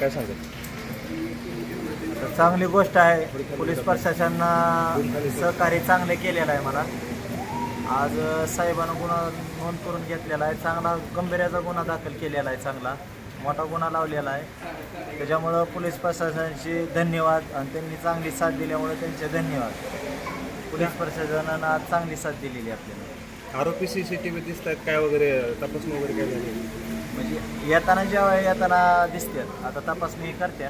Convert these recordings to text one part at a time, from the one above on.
काय सांगत? तर चांगली गोष्ट आहे. पोलीस प्रशासनानं सहकार्य चांगले केलेलं आहे मला. आज साहेबांना गुन्हा नोंद करून घेतलेला आहे. चांगला गंभीराचा गुन्हा दाखल केलेला आहे. चांगला मोठा गुन्हा लावलेला आहे. त्याच्यामुळं पोलीस प्रशासनाचे धन्यवाद आणि त्यांनी चांगली साथ दिल्यामुळे त्यांचे धन्यवाद. पोलीस प्रशासनानं आज चांगली साथ दिलेली आपल्याला. आरोपी CCTV दिसत आहेत काय वगैरे तपासणी वगैरे काय झाली? म्हणजे येताना दिसतात. आता तपासणी करत्या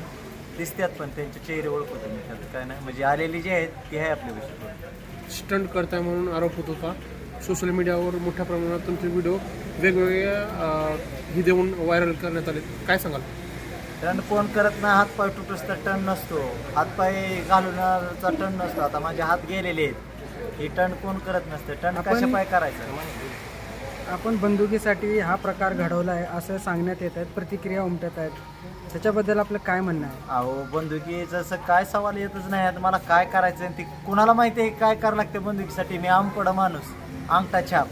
दिसतात पण त्यांचे चेहरे ओळखतो मी. त्याचं काय नाही म्हणजे आलेली जे आहेत ती आहे आपल्या विषयी. स्टंट करताय म्हणून आरोप होत होता. सोशल मीडियावर मोठ्या प्रमाणात तुमचे व्हिडिओ वेगवेगळ्या ही देऊन व्हायरल करण्यात आले. काय सांगाल? टर्न कोण करत नाही. हातपाय तुटूस तर टर्न नसतो. हातपाय घालूनचा टर्न नसतो. आता माझे हात गेलेले आहेत. ही टर्न कोण करत नसतं. टर्न कशा पाय करायचं? आपण बंदुकीसाठी हा प्रकार घडवला आहे असं सांगण्यात येत आहेत, प्रतिक्रिया उमटत आहेत. त्याच्याबद्दल आपलं काय म्हणणं आहे? अहो बंदुकीचं असं काय सवाल येतच नाही. आता मला काय करायचं ती कुणाला माहिती आहे काय करावं लागतं बंदुकीसाठी? मी आमपडा माणूस, अंगठा छाप.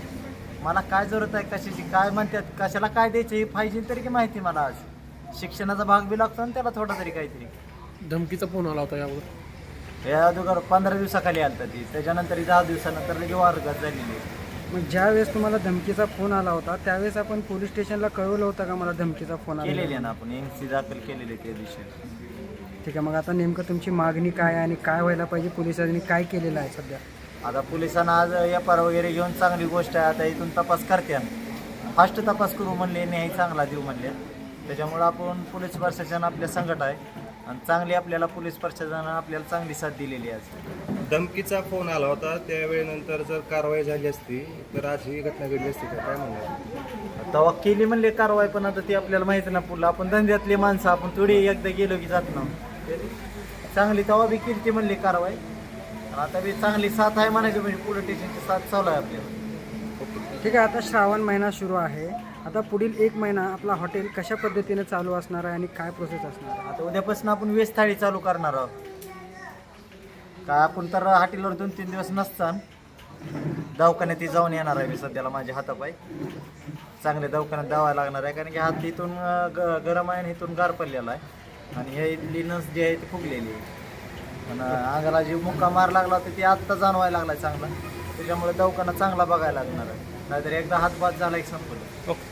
मला काय जरूरत आहे कशाची? काय म्हणतात कशाला काय द्यायचं हे पाहिजे तरी की माहिती मला. आज शिक्षणाचा भाग बी लागतो आणि त्याला थोडा तरी काहीतरी. धमकीचा फोन आला होता यावर? या अगोदर 15 दिवसाखाली आलता ती. त्याच्यानंतर 10 दिवसानंतर लगे वारगत झालेली. मग ज्यावेळेस तुम्हाला धमकीचा फोन आला होता त्यावेळेस आपण पोलीस स्टेशनला कळवलं होतं का मला धमकीचा फोन आला? केलेली आहे ना आपण NC दाखल केलेली त्या दिवशी. ठीक आहे. मग आता नेमकं तुमची मागणी काय आहे आणि काय व्हायला पाहिजे? पोलिसांनी काय केलेलं आहे सध्या? आता पोलिसांना आज FR वगैरे घेऊन चांगली गोष्ट आहे. आता इथून तपास करते. फास्ट तपास करू म्हणले, न्याय चांगला देऊ म्हणले. त्याच्यामुळं आपण पोलीस प्रशासन आपल्या संकट आहे आणि चांगली आपल्याला पोलीस प्रशासनानं आपल्याला चांगली साथ दिलेली आहे. आज धमकीचा फोन आला होता त्यावेळेनंतर जर कारवाई झाली असती तर आज ही घटना घडली असती का? काय म्हणणार? तेव्हा केली म्हणले कारवाई, पण आता ती आपल्याला माहिती ना. पुढलं आपण धंद्यातले माणसं, आपण थोडी एकदा गेलो की जात ना. चांगली तेव्हा बी केली ती म्हणली कारवाई. आता बी चांगली साथ आहे म्हणायची म्हणजे पोलीस स्टेशनची साथ चालू आहे आपल्याला. ठीक आहे. आता श्रावण महिना सुरू आहे. आता पुढील 1 महिना आपला हॉटेल कशा पद्धतीने चालू असणार आहे आणि काय प्रोसेस असणार आहे? आता उद्यापासून आपण वेज थाळी चालू करणार आहोत. काय आपण तर हॉटेलवर 2-3 दिवस नसतान दवाखान्यात जाऊन येणार आहे मी सध्याला. माझे हातापाय चांगले दवाखान्यात दावायला लागणार आहे. कारण की हात इथून गरम आहे आणि इथून गार पडलेला आहे आणि हे इथली नस जी आहे ती फुगलेली आहे. आणि अंगाला जी मुक्का मार लागला होता ती आत्ता जाणवायला लागला चांगला. त्याच्यामुळे दवाखाना चांगला बघायला लागणार आहे. नाहीतर एकदा हातपात झाला एक संपलं. ओके.